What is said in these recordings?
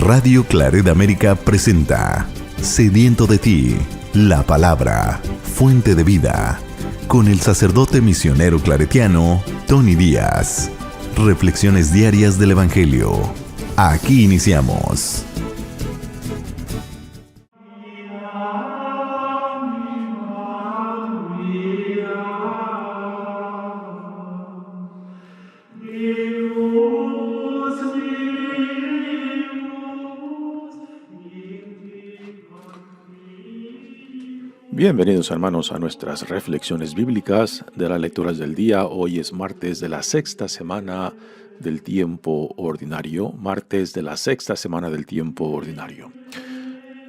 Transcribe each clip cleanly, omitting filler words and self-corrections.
Radio Claret América presenta Sediento de ti, la palabra, fuente de vida, con el sacerdote misionero claretiano Tony Díaz. Reflexiones diarias del Evangelio. Aquí iniciamos. Bienvenidos, hermanos, a nuestras reflexiones bíblicas de las lecturas del día. Hoy es martes de la sexta semana del tiempo ordinario.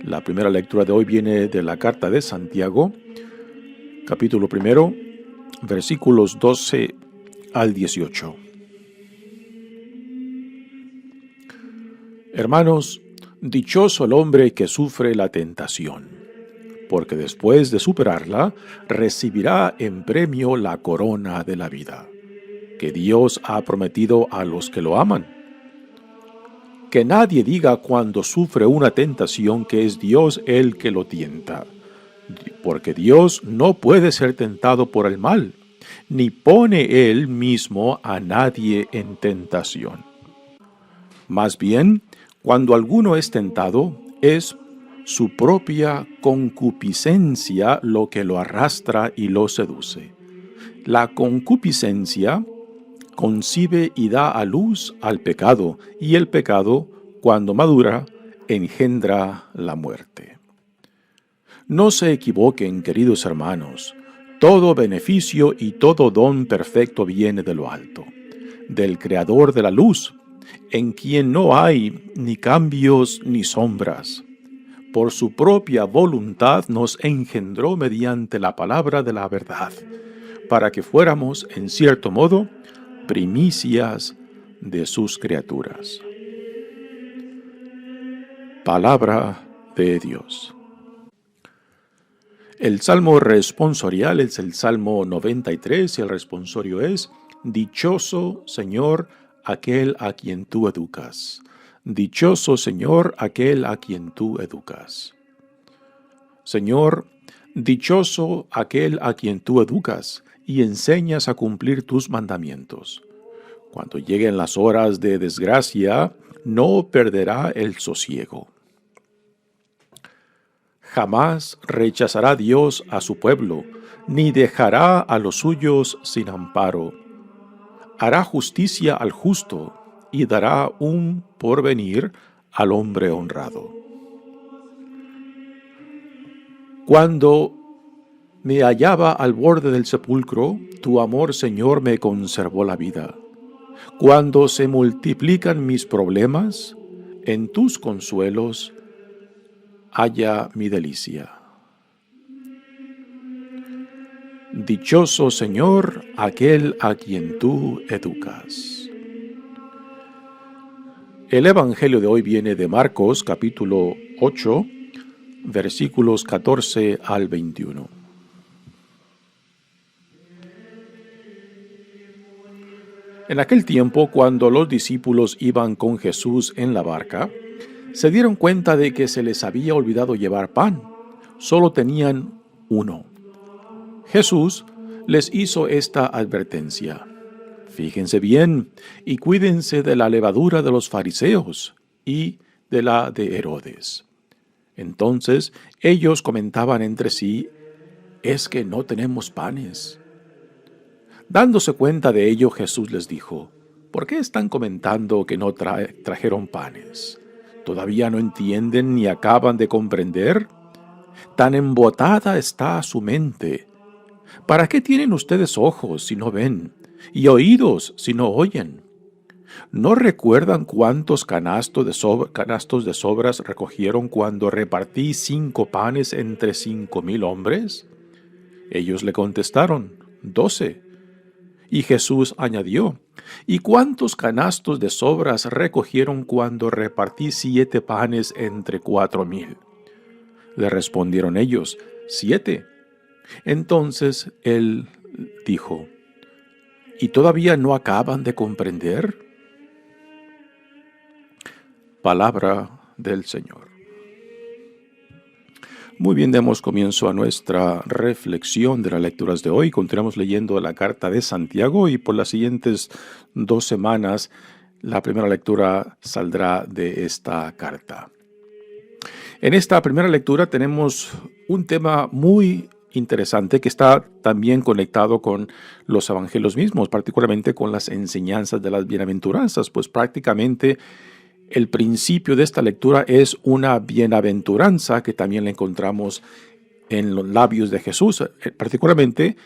La primera lectura de hoy viene de la carta de Santiago, capítulo 1, versículos 12 al 18. Hermanos, dichoso el hombre que sufre la tentación, porque después de superarla, recibirá en premio la corona de la vida, que Dios ha prometido a los que lo aman. Que nadie diga cuando sufre una tentación que es Dios el que lo tienta, porque Dios no puede ser tentado por el mal, ni pone Él mismo a nadie en tentación. Más bien, cuando alguno es tentado, es su propia concupiscencia lo que lo arrastra y lo seduce. La concupiscencia concibe y da a luz al pecado, y el pecado, cuando madura, engendra la muerte. No se equivoquen, queridos hermanos, todo beneficio y todo don perfecto viene de lo alto, del Creador de la luz, en quien no hay ni cambios ni sombras. Por su propia voluntad nos engendró mediante la palabra de la verdad, para que fuéramos, en cierto modo, primicias de sus criaturas. Palabra de Dios. El salmo responsorial es el Salmo 93 y el responsorio es: Dichoso, Señor, aquel a quien tú educas. Dichoso, Señor, aquel a quien tú educas. Señor, dichoso aquel a quien tú educas y enseñas a cumplir tus mandamientos. Cuando lleguen las horas de desgracia, no perderá el sosiego. Jamás rechazará Dios a su pueblo, ni dejará a los suyos sin amparo. Hará justicia al justo y dará un porvenir al hombre honrado. Cuando me hallaba al borde del sepulcro, tu amor, Señor, me conservó la vida. Cuando se multiplican mis problemas, en tus consuelos halla mi delicia. Dichoso, Señor, aquel a quien tú educas. El Evangelio de hoy viene de Marcos, capítulo 8, versículos 14 al 21. En aquel tiempo, cuando los discípulos iban con Jesús en la barca, se dieron cuenta de que se les había olvidado llevar pan. Solo tenían uno. Jesús les hizo esta advertencia: Fíjense bien y cuídense de la levadura de los fariseos y de la de Herodes. Entonces ellos comentaban entre sí: es que no tenemos panes. Dándose cuenta de ello, Jesús les dijo: ¿por qué están comentando que no trajeron panes? ¿Todavía no entienden ni acaban de comprender? Tan embotada está su mente. ¿Para qué tienen ustedes ojos si no ven, y oídos si no oyen? ¿No recuerdan cuántos canastos de sobras recogieron cuando repartí 5 panes entre 5,000 hombres? Ellos le contestaron: 12. Y Jesús añadió: ¿y cuántos canastos de sobras recogieron cuando repartí 7 panes entre 4,000? Le respondieron ellos: 7. Entonces él dijo: ¿y todavía no acaban de comprender? Palabra del Señor. Muy bien, demos comienzo a nuestra reflexión de las lecturas de hoy. Continuamos leyendo la carta de Santiago y por las siguientes 2 semanas la primera lectura saldrá de esta carta. En esta primera lectura tenemos un tema muy interesante que está también conectado con los evangelios mismos, particularmente con las enseñanzas de las bienaventuranzas, pues prácticamente el principio de esta lectura es una bienaventuranza que también la encontramos en los labios de Jesús, particularmente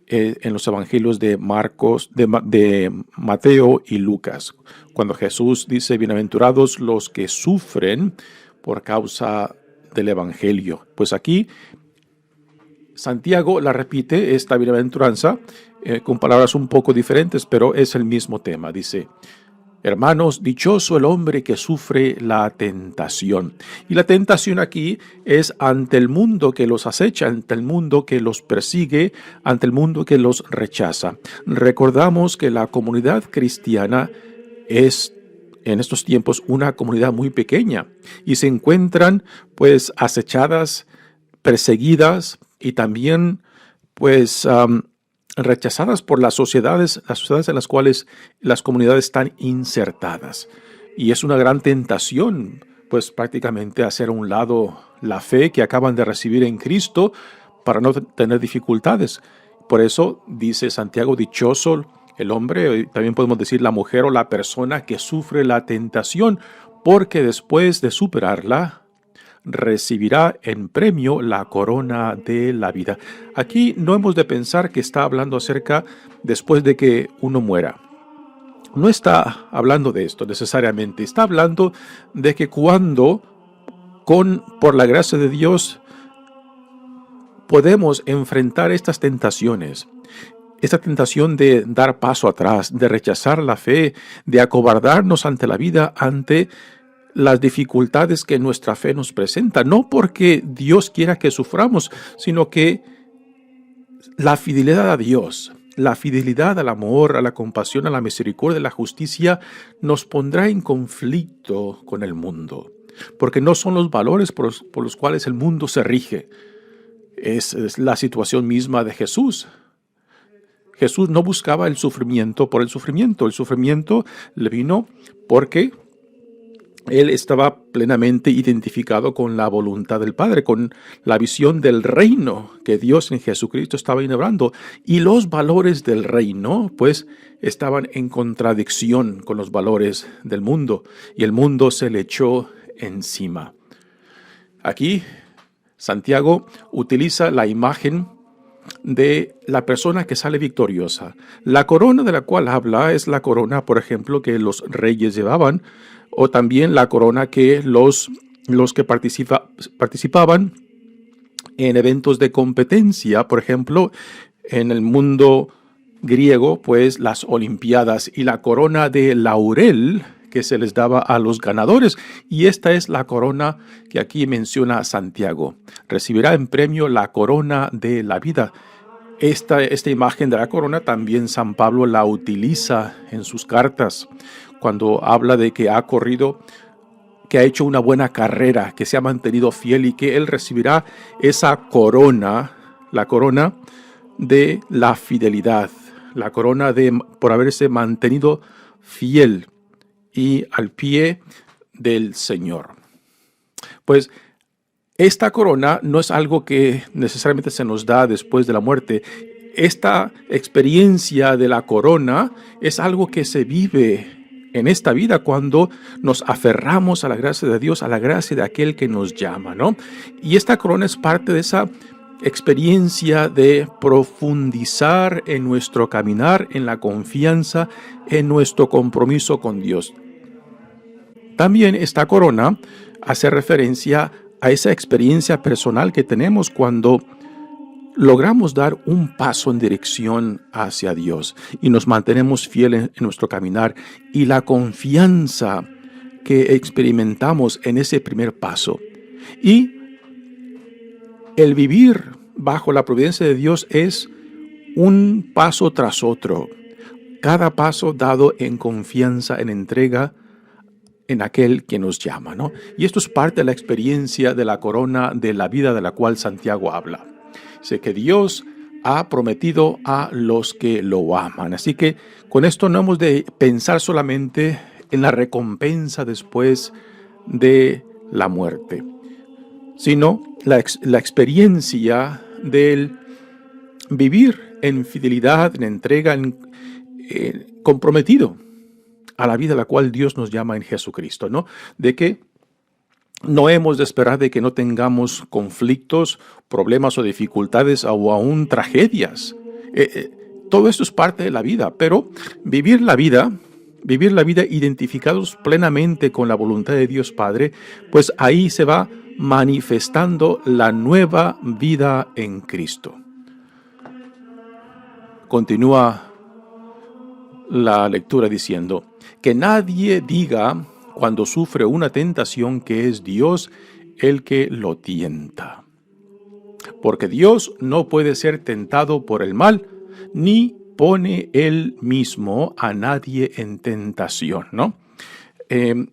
en los evangelios de Marcos, de Mateo y Lucas, cuando Jesús dice: bienaventurados los que sufren por causa del evangelio. Pues aquí Santiago la repite, esta bienaventuranza, con palabras un poco diferentes, pero es el mismo tema. Dice: hermanos, dichoso el hombre que sufre la tentación. Y la tentación aquí es ante el mundo que los acecha, ante el mundo que los persigue, ante el mundo que los rechaza. Recordamos que la comunidad cristiana es en estos tiempos una comunidad muy pequeña y se encuentran pues acechadas, perseguidas y también pues rechazadas por las sociedades en las cuales las comunidades están insertadas. Y es una gran tentación, pues prácticamente hacer a un lado la fe que acaban de recibir en Cristo para no tener dificultades. Por eso dice Santiago: dichoso el hombre, también podemos decir la mujer o la persona que sufre la tentación, porque después de superarla, recibirá en premio la corona de la vida. Aquí no hemos de pensar que está hablando acerca después de que uno muera. No está hablando de esto necesariamente. Está hablando de que cuando, por la gracia de Dios, podemos enfrentar estas tentaciones. Esta tentación de dar paso atrás, de rechazar la fe, de acobardarnos ante la vida, ante las dificultades que nuestra fe nos presenta, no porque Dios quiera que suframos, sino que la fidelidad a Dios, la fidelidad al amor, a la compasión, a la misericordia, a la justicia, nos pondrá en conflicto con el mundo, porque no son los valores por los cuales el mundo se rige. Es la situación misma de Jesús. Jesús no buscaba el sufrimiento por el sufrimiento. El sufrimiento le vino porque Él estaba plenamente identificado con la voluntad del Padre, con la visión del reino que Dios en Jesucristo estaba inaugurando. Y los valores del reino, pues, estaban en contradicción con los valores del mundo. Y el mundo se le echó encima. Aquí, Santiago utiliza la imagen de la persona que sale victoriosa. La corona de la cual habla es la corona, por ejemplo, que los reyes llevaban, o también la corona que los que participaban en eventos de competencia, por ejemplo, en el mundo griego, pues las olimpiadas, y la corona de laurel que se les daba a los ganadores. Y esta es la corona que aquí menciona Santiago. Recibirá en premio la corona de la vida. Esta imagen de la corona también San Pablo la utiliza en sus cartas, cuando habla de que ha corrido, que ha hecho una buena carrera, que se ha mantenido fiel y que él recibirá esa corona, la corona de la fidelidad, la corona por haberse mantenido fiel y al pie del Señor. Pues esta corona no es algo que necesariamente se nos da después de la muerte. Esta experiencia de la corona es algo que se vive en esta vida cuando nos aferramos a la gracia de Dios, a la gracia de aquel que nos llama, ¿no? Y esta corona es parte de esa experiencia de profundizar en nuestro caminar, en la confianza, en nuestro compromiso con Dios. También esta corona hace referencia a esa experiencia personal que tenemos cuando logramos dar un paso en dirección hacia Dios y nos mantenemos fieles en nuestro caminar, y la confianza que experimentamos en ese primer paso. Y el vivir bajo la providencia de Dios es un paso tras otro, cada paso dado en confianza, en entrega en aquel que nos llama, ¿no? Y esto es parte de la experiencia de la corona de la vida de la cual Santiago habla. Dice que Dios ha prometido a los que lo aman. Así que con esto no hemos de pensar solamente en la recompensa después de la muerte, sino la experiencia del vivir en fidelidad, en entrega, comprometido a la vida a la cual Dios nos llama en Jesucristo, ¿no? De que no hemos de esperar de que no tengamos conflictos, problemas o dificultades o aún tragedias. Todo esto es parte de la vida, pero vivir la vida identificados plenamente con la voluntad de Dios Padre, pues ahí se va manifestando la nueva vida en Cristo. Continúa la lectura diciendo, que nadie diga cuando sufre una tentación que es Dios el que lo tienta. Porque Dios no puede ser tentado por el mal, ni pone él mismo a nadie en tentación, ¿no?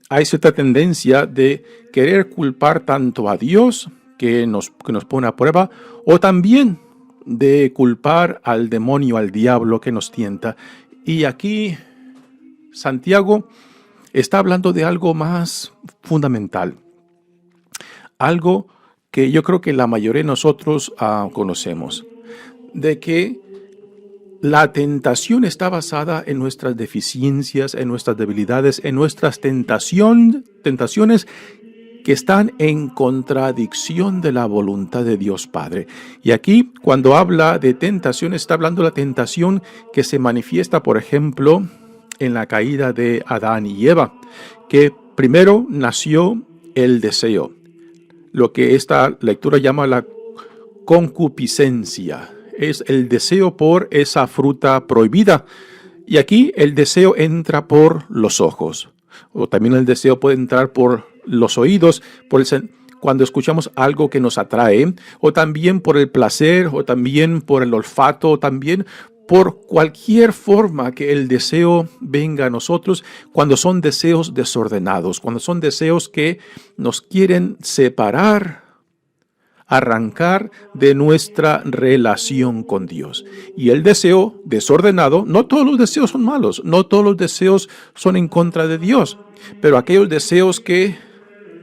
Hay cierta tendencia de querer culpar tanto a Dios, que nos pone a prueba, o también de culpar al demonio, al diablo que nos tienta. Y aquí Santiago está hablando de algo más fundamental, algo que yo creo que la mayoría de nosotros conocemos, de que la tentación está basada en nuestras deficiencias, en nuestras debilidades, en nuestras tentaciones que están en contradicción de la voluntad de Dios Padre. Y aquí, cuando habla de tentación, está hablando de la tentación que se manifiesta, por ejemplo, en la caída de Adán y Eva, que primero nació el deseo, lo que esta lectura llama la concupiscencia. Es el deseo por esa fruta prohibida. Y aquí el deseo entra por los ojos. O también el deseo puede entrar por los oídos, cuando escuchamos algo que nos atrae, o también por el placer, o también por el olfato, o también por cualquier forma que el deseo venga a nosotros, cuando son deseos desordenados, cuando son deseos que nos quieren separar, arrancar de nuestra relación con Dios. Y el deseo desordenado, no todos los deseos son malos, no todos los deseos son en contra de Dios, pero aquellos deseos que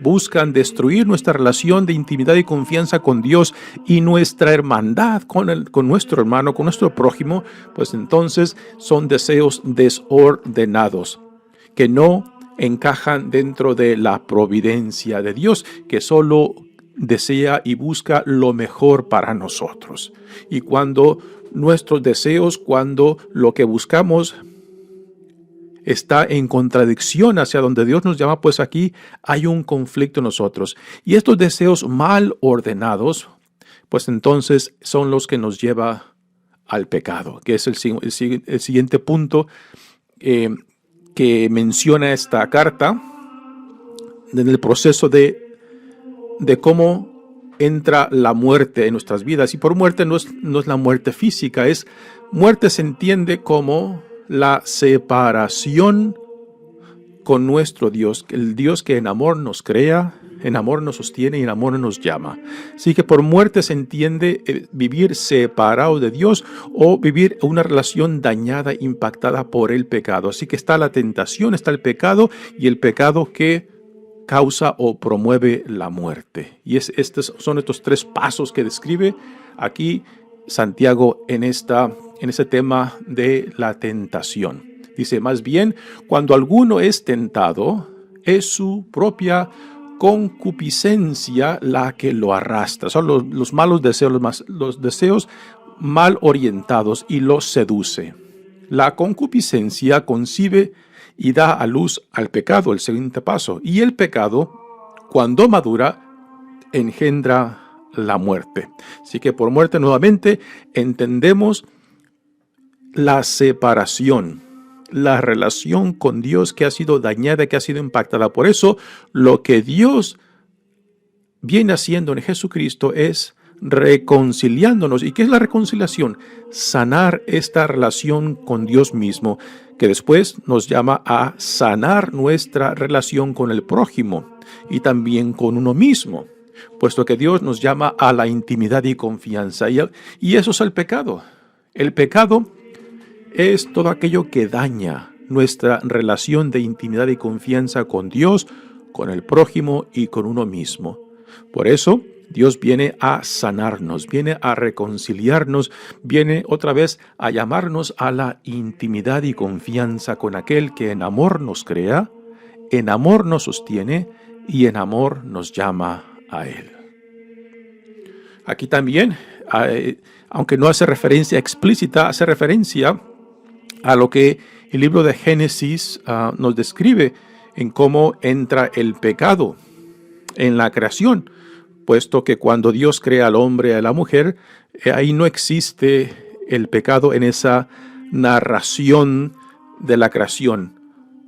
buscan destruir nuestra relación de intimidad y confianza con Dios y nuestra hermandad con nuestro hermano, con nuestro prójimo, pues entonces son deseos desordenados que no encajan dentro de la providencia de Dios, que solo desea y busca lo mejor para nosotros. Y cuando nuestros deseos, cuando lo que buscamos está en contradicción hacia donde Dios nos llama, pues aquí hay un conflicto en nosotros. Y estos deseos mal ordenados, pues entonces son los que nos lleva al pecado, que es el siguiente punto que menciona esta carta en el proceso de cómo entra la muerte en nuestras vidas. Y por muerte no es la muerte física, muerte se entiende como la separación con nuestro Dios, el Dios que en amor nos crea, en amor nos sostiene y en amor nos llama. Así que por muerte se entiende vivir separado de Dios o vivir una relación dañada, impactada por el pecado. Así que está la tentación, está el pecado y el pecado que causa o promueve la muerte. Y estos son estos tres pasos que describe aquí Santiago en ese tema de la tentación. Dice, más bien, cuando alguno es tentado, es su propia concupiscencia la que lo arrastra. Son los malos deseos, los deseos mal orientados y los seduce. La concupiscencia concibe y da a luz al pecado, el siguiente paso. Y el pecado, cuando madura, engendra la muerte. Así que por muerte nuevamente entendemos la separación, la relación con Dios que ha sido dañada, que ha sido impactada. Por eso lo que Dios viene haciendo en Jesucristo es reconciliándonos. ¿Y qué es la reconciliación? Sanar esta relación con Dios mismo, que después nos llama a sanar nuestra relación con el prójimo y también con uno mismo, puesto que Dios nos llama a la intimidad y confianza. Y eso es el pecado. El pecado es todo aquello que daña nuestra relación de intimidad y confianza con Dios, con el prójimo y con uno mismo. Por eso, Dios viene a sanarnos, viene a reconciliarnos, viene otra vez a llamarnos a la intimidad y confianza con aquel que en amor nos crea, en amor nos sostiene y en amor nos llama a Él. Aquí también, aunque no hace referencia explícita, hace referencia a lo que el libro de Génesis nos describe en cómo entra el pecado en la creación, puesto que cuando Dios crea al hombre y a la mujer, ahí no existe el pecado en esa narración de la creación.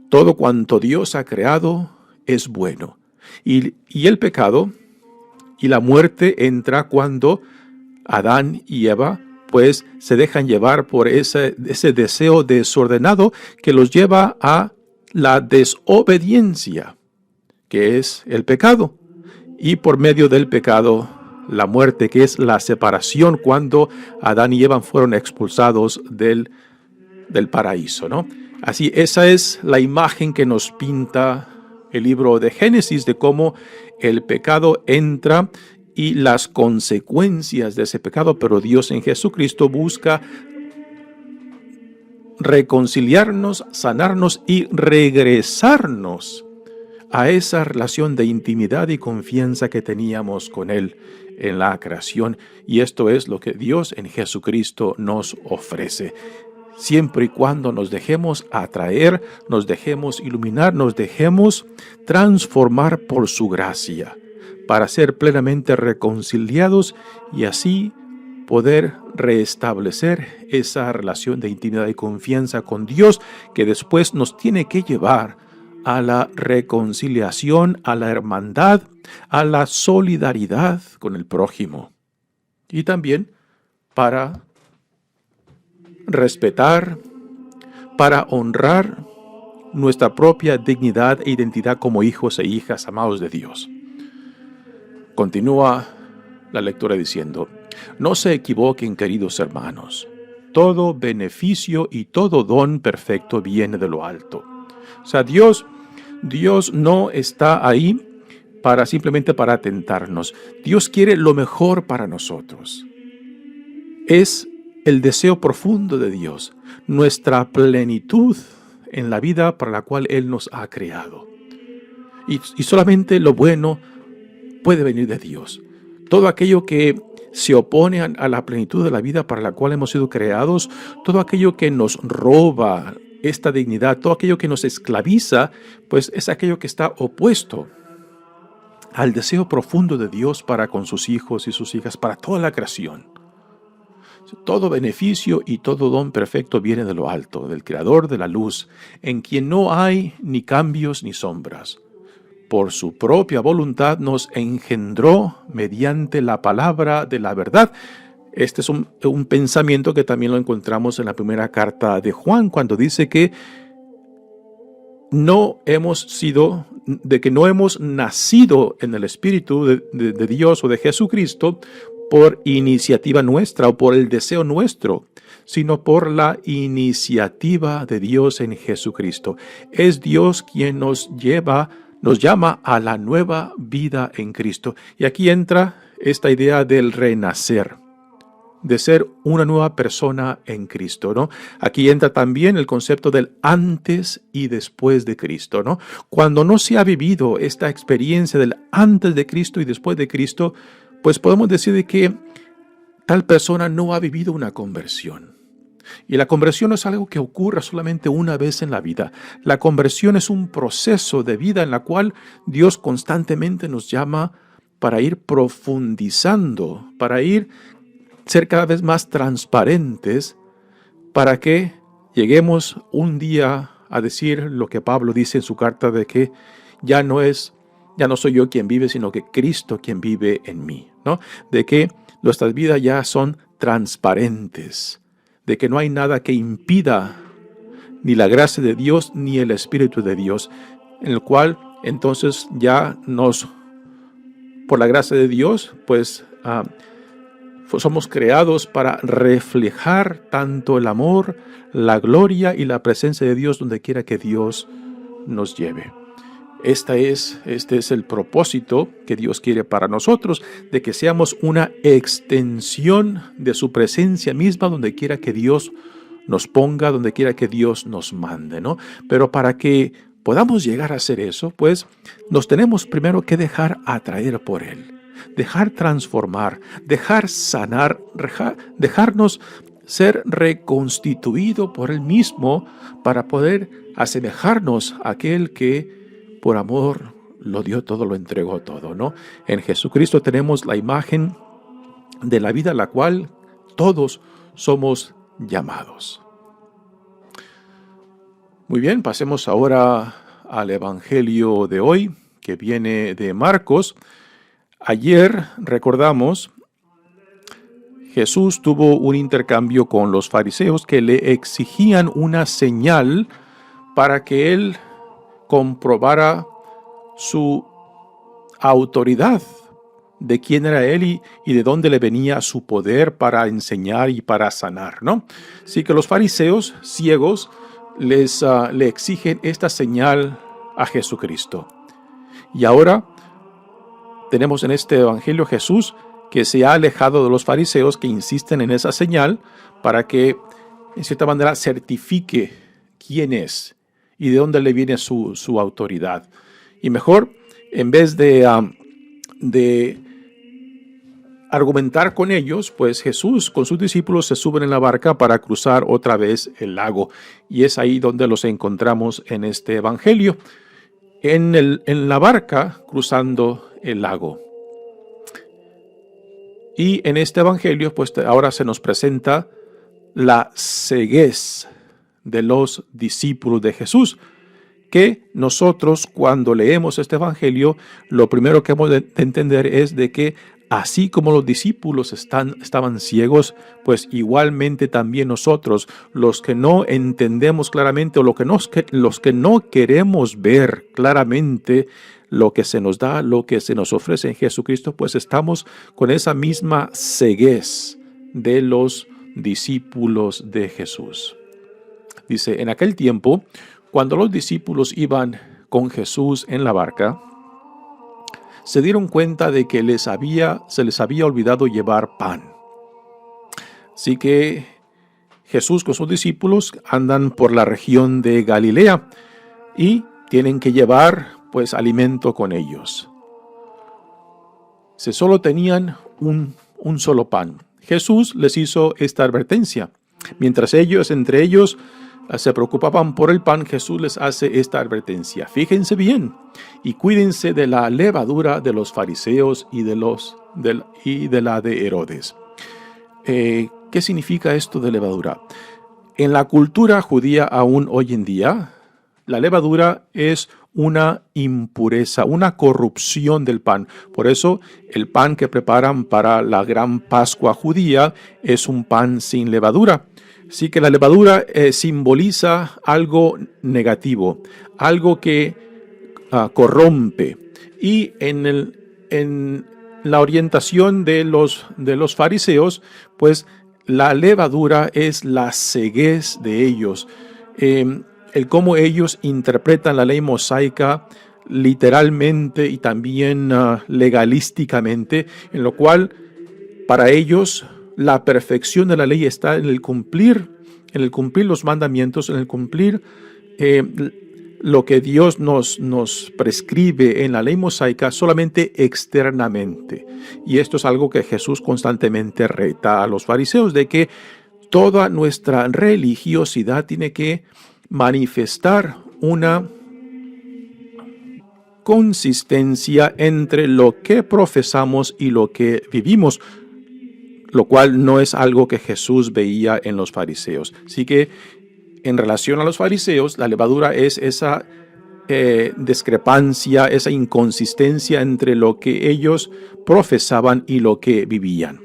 Todo cuanto Dios ha creado es bueno. Y el pecado y la muerte entra cuando Adán y Eva pues se dejan llevar por ese deseo desordenado que los lleva a la desobediencia, que es el pecado. Y por medio del pecado, la muerte, que es la separación cuando Adán y Eva fueron expulsados del paraíso, ¿no? Así, esa es la imagen que nos pinta el libro de Génesis de cómo el pecado entra y las consecuencias de ese pecado, pero Dios en Jesucristo busca reconciliarnos, sanarnos y regresarnos a esa relación de intimidad y confianza que teníamos con Él en la creación. Y esto es lo que Dios en Jesucristo nos ofrece. Siempre y cuando nos dejemos atraer, nos dejemos iluminar, nos dejemos transformar por su gracia, para ser plenamente reconciliados y así poder restablecer esa relación de intimidad y confianza con Dios, que después nos tiene que llevar a la reconciliación, a la hermandad, a la solidaridad con el prójimo. Y también para respetar, para honrar nuestra propia dignidad e identidad como hijos e hijas amados de Dios. Continúa la lectura diciendo: no se equivoquen, queridos hermanos, todo beneficio y todo don perfecto viene de lo alto. O sea, Dios no está ahí simplemente para tentarnos. Dios quiere lo mejor para nosotros. Es el deseo profundo de Dios, nuestra plenitud en la vida para la cual Él nos ha creado. Y solamente lo bueno puede venir de Dios. Todo aquello que se opone a la plenitud de la vida para la cual hemos sido creados, todo aquello que nos roba esta dignidad, todo aquello que nos esclaviza, pues es aquello que está opuesto al deseo profundo de Dios para con sus hijos y sus hijas, para toda la creación. Todo beneficio y todo don perfecto viene de lo alto, del Creador de la luz, en quien no hay ni cambios ni sombras. Por su propia voluntad nos engendró mediante la palabra de la verdad. Este es un pensamiento que también lo encontramos en la primera carta de Juan, cuando dice que no hemos nacido en el Espíritu de Dios o de Jesucristo por iniciativa nuestra o por el deseo nuestro, sino por la iniciativa de Dios en Jesucristo. Es Dios quien nos llama a la nueva vida en Cristo. Y aquí entra esta idea del renacer, de ser una nueva persona en Cristo, ¿no? Aquí entra también el concepto del antes y después de Cristo, ¿no? Cuando no se ha vivido esta experiencia del antes de Cristo y después de Cristo, pues podemos decir de que tal persona no ha vivido una conversión. Y la conversión no es algo que ocurra solamente una vez en la vida. La conversión es un proceso de vida en la cual Dios constantemente nos llama para ir profundizando, para ser cada vez más transparentes, para que lleguemos un día a decir lo que Pablo dice en su carta, de que ya no soy yo quien vive, sino que Cristo quien vive en mí, ¿no? De que nuestras vidas ya son transparentes, de que no hay nada que impida ni la gracia de Dios ni el Espíritu de Dios, en el cual entonces ya por la gracia de Dios, pues somos creados para reflejar tanto el amor, la gloria y la presencia de Dios donde quiera que Dios nos lleve. Este es el propósito que Dios quiere para nosotros, de que seamos una extensión de su presencia misma donde quiera que Dios nos ponga, donde quiera que Dios nos mande, ¿no? Pero para que podamos llegar a hacer eso, pues nos tenemos primero que dejar atraer por Él, dejar transformar, dejar sanar, dejarnos ser reconstituido por Él mismo para poder asemejarnos a aquel que por amor lo dio todo, lo entregó todo, ¿no? En Jesucristo tenemos la imagen de la vida a la cual todos somos llamados. Muy bien, pasemos ahora al Evangelio de hoy, que viene de Marcos. Ayer, recordamos, Jesús tuvo un intercambio con los fariseos que le exigían una señal para que Él comprobara su autoridad, de quién era Él y de dónde le venía su poder para enseñar y para sanar, ¿no? Así que los fariseos ciegos le exigen esta señal a Jesucristo. Y ahora tenemos en este Evangelio Jesús que se ha alejado de los fariseos que insisten en esa señal para que, en cierta manera, certifique quién es y de dónde le viene su autoridad. Y mejor, en vez de argumentar con ellos, pues Jesús con sus discípulos se suben en la barca para cruzar otra vez el lago. Y es ahí donde los encontramos en este Evangelio, en la barca cruzando el lago. Y en este Evangelio, pues ahora se nos presenta la ceguez de los discípulos de Jesús, que nosotros cuando leemos este Evangelio, lo primero que hemos de entender es de que así como los discípulos estaban ciegos, pues igualmente también nosotros, los que no entendemos claramente o los que no queremos ver claramente lo que se nos da, lo que se nos ofrece en Jesucristo, pues estamos con esa misma ceguez de los discípulos de Jesús. Dice, en aquel tiempo, cuando los discípulos iban con Jesús en la barca, se dieron cuenta de que se les había olvidado llevar pan. Así que Jesús con sus discípulos andan por la región de Galilea y tienen que llevar pues alimento con ellos. Se solo tenían un solo pan. Jesús les hizo esta advertencia. Mientras entre ellos se preocupaban por el pan, Jesús les hace esta advertencia. Fíjense bien y cuídense de la levadura de los fariseos y de la de Herodes. ¿Qué significa esto de levadura? En la cultura judía aún hoy en día, la levadura es una impureza, una corrupción del pan. Por eso el pan que preparan para la gran Pascua judía es un pan sin levadura. Así que la levadura simboliza algo negativo, algo que corrompe. Y en la orientación de los fariseos, pues la levadura es la ceguez de ellos. El cómo ellos interpretan la ley mosaica literalmente y también legalísticamente, en lo cual para ellos la perfección de la ley está en el cumplir los mandamientos, en el cumplir lo que Dios nos prescribe en la ley mosaica solamente externamente. Y esto es algo que Jesús constantemente reta a los fariseos, de que toda nuestra religiosidad tiene que manifestar una consistencia entre lo que profesamos y lo que vivimos, lo cual no es algo que Jesús veía en los fariseos. Así que en relación a los fariseos, la levadura es esa discrepancia, esa inconsistencia entre lo que ellos profesaban y lo que vivían.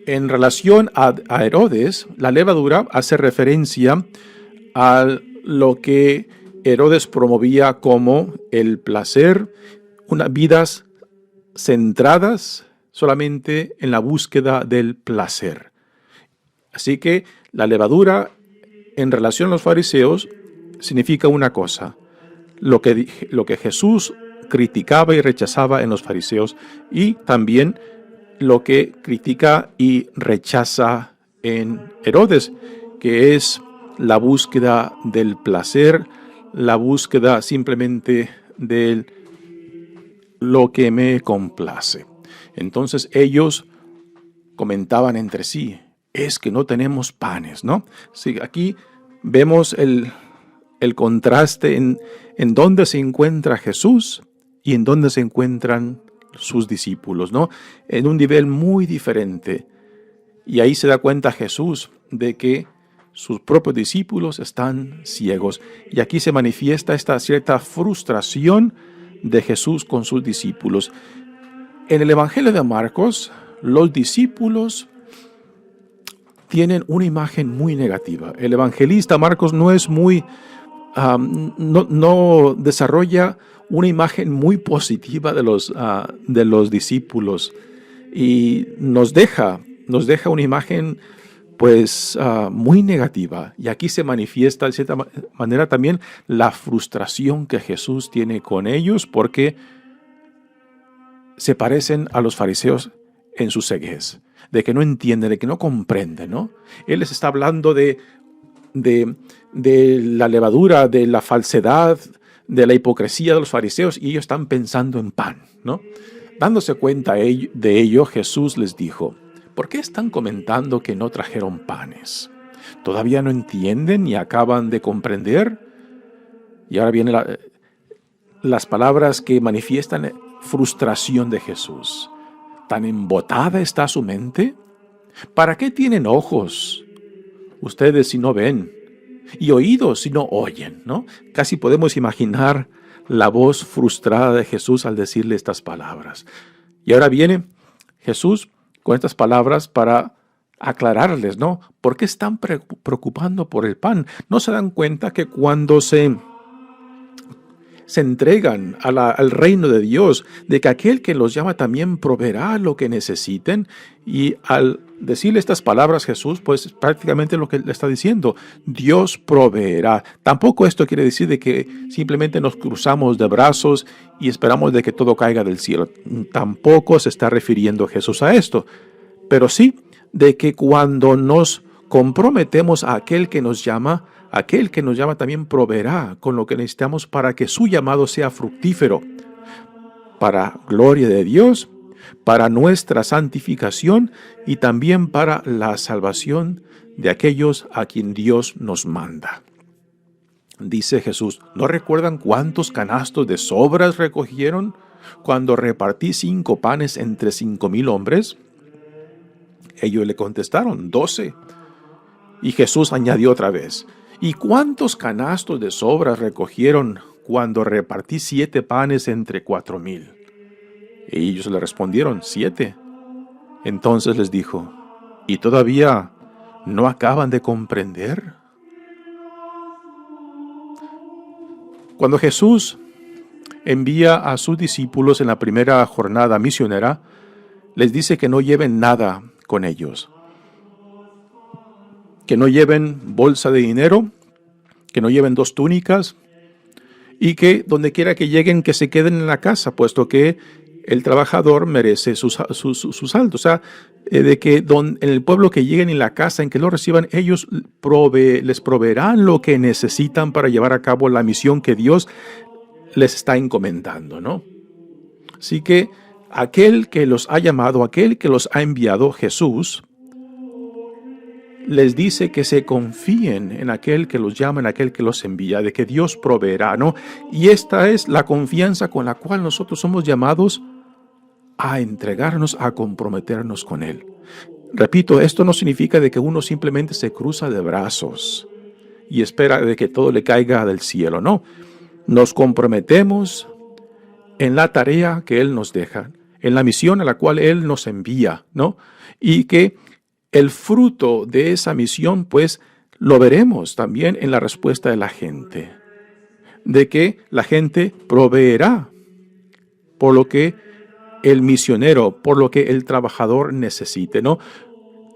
En relación a Herodes, la levadura hace referencia a lo que Herodes promovía como el placer, unas vidas centradas solamente en la búsqueda del placer. Así que la levadura en relación a los fariseos significa una cosa, lo que Jesús criticaba y rechazaba en los fariseos, y también lo que critica y rechaza en Herodes, que es la búsqueda del placer, la búsqueda simplemente de lo que me complace. Entonces ellos comentaban entre sí, es que no tenemos panes, ¿no? Sí, aquí vemos el contraste en dónde se encuentra Jesús y en dónde se encuentran sus discípulos, ¿no? En un nivel muy diferente. Y ahí se da cuenta Jesús de que sus propios discípulos están ciegos. Y aquí se manifiesta esta cierta frustración de Jesús con sus discípulos. En el Evangelio de Marcos, los discípulos tienen una imagen muy negativa. El evangelista Marcos no es muy, no desarrolla una imagen muy positiva de los discípulos, y nos deja una imagen pues muy negativa. Y aquí se manifiesta de cierta manera también la frustración que Jesús tiene con ellos, porque se parecen a los fariseos en su ceguez, de que no entienden, de que no comprenden, ¿no? Él les está hablando de la levadura, de la falsedad, de la hipocresía de los fariseos, y ellos están pensando en pan, ¿no? Dándose cuenta de ello, Jesús les dijo, ¿por qué están comentando que no trajeron panes? ¿Todavía no entienden ni acaban de comprender? Y ahora vienen las palabras que manifiestan frustración de Jesús. ¿Tan embotada está su mente? ¿Para qué tienen ojos ustedes si no ven? Y oídos si no oyen, ¿no? Casi podemos imaginar la voz frustrada de Jesús al decirle estas palabras. Y ahora viene Jesús con estas palabras para aclararles, ¿no? ¿Por qué están preocupando por el pan? ¿No se dan cuenta que cuando se entregan al reino de Dios, de que aquel que los llama también proveerá lo que necesiten? Y al decirle estas palabras Jesús, pues prácticamente lo que le está diciendo, Dios proveerá. Tampoco esto quiere decir de que simplemente nos cruzamos de brazos y esperamos de que todo caiga del cielo. Tampoco se está refiriendo Jesús a esto, pero sí de que cuando nos comprometemos a aquel que nos llama también proveerá con lo que necesitamos para que su llamado sea fructífero, para gloria de Dios, para nuestra santificación y también para la salvación de aquellos a quien Dios nos manda. Dice Jesús, ¿no recuerdan cuántos canastos de sobras recogieron cuando repartí 5 panes entre 5,000 hombres? Ellos le contestaron, 12. Y Jesús añadió otra vez, ¿y cuántos canastos de sobras recogieron cuando repartí 7 panes entre 4,000? Y ellos le respondieron, 7. Entonces les dijo, ¿y todavía no acaban de comprender? Cuando Jesús envía a sus discípulos en la primera jornada misionera, les dice que no lleven nada con ellos. Que no lleven bolsa de dinero, que no lleven 2 túnicas, y que donde quiera que lleguen, que se queden en la casa, puesto que el trabajador merece su saldo. O sea, de que en el pueblo que lleguen, en la casa en que lo reciban, ellos les proveerán lo que necesitan para llevar a cabo la misión que Dios les está encomendando, ¿no? Así que aquel que los ha llamado, aquel que los ha enviado, Jesús, les dice que se confíen en aquel que los llama, en aquel que los envía, de que Dios proveerá, ¿no? Y esta es la confianza con la cual nosotros somos llamados a entregarnos, a comprometernos con Él. Repito, esto no significa de que uno simplemente se cruza de brazos y espera de que todo le caiga del cielo, no. Nos comprometemos en la tarea que Él nos deja, en la misión a la cual Él nos envía, ¿no? Y que el fruto de esa misión, pues, lo veremos también en la respuesta de la gente. De que la gente proveerá por lo que el misionero, por lo que el trabajador necesite, ¿no?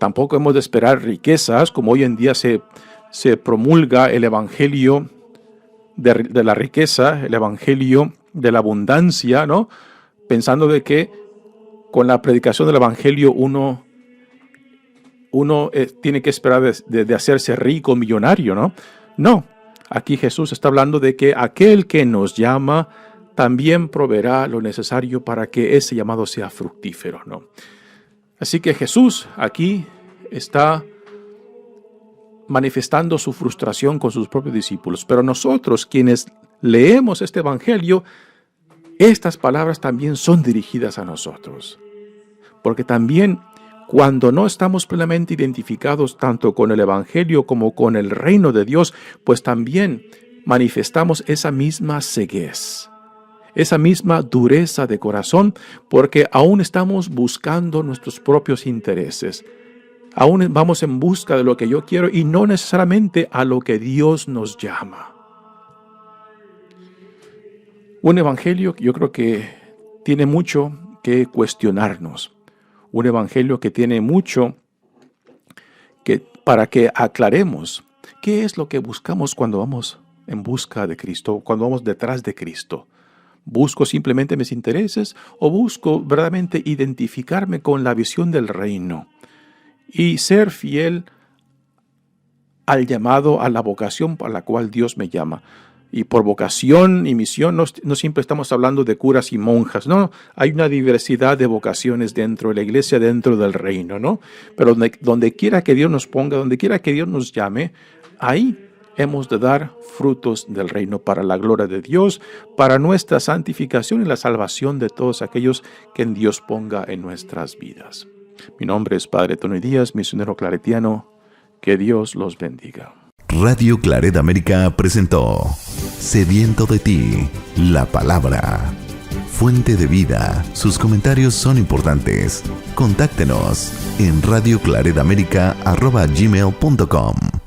Tampoco hemos de esperar riquezas, como hoy en día se promulga el evangelio de la riqueza, el evangelio de la abundancia, ¿no? Pensando de que con la predicación del evangelio uno tiene que esperar de hacerse rico, millonario, ¿no? No, aquí Jesús está hablando de que aquel que nos llama también proveerá lo necesario para que ese llamado sea fructífero, ¿no? Así que Jesús aquí está manifestando su frustración con sus propios discípulos. Pero nosotros, quienes leemos este evangelio, estas palabras también son dirigidas a nosotros. Porque también cuando no estamos plenamente identificados tanto con el evangelio como con el reino de Dios, pues también manifestamos esa misma ceguez, esa misma dureza de corazón, porque aún estamos buscando nuestros propios intereses. Aún vamos en busca de lo que yo quiero y no necesariamente a lo que Dios nos llama. Un evangelio que yo creo que tiene mucho que cuestionarnos. Un evangelio que tiene mucho para que aclaremos qué es lo que buscamos cuando vamos en busca de Cristo, cuando vamos detrás de Cristo. ¿Busco simplemente mis intereses o busco verdaderamente identificarme con la visión del reino y ser fiel al llamado, a la vocación para la cual Dios me llama? Y por vocación y misión no siempre estamos hablando de curas y monjas, no. Hay una diversidad de vocaciones dentro de la iglesia, dentro del reino, ¿no? Pero donde quiera que Dios nos ponga, donde quiera que Dios nos llame, ahí hemos de dar frutos del reino para la gloria de Dios, para nuestra santificación y la salvación de todos aquellos que en Dios ponga en nuestras vidas. Mi nombre es Padre Tony Díaz, misionero claretiano. Que Dios los bendiga. Radio Claret América presentó Sediento de ti, la palabra. Fuente de vida. Sus comentarios son importantes. Contáctenos en radioclaretamerica@gmail.com.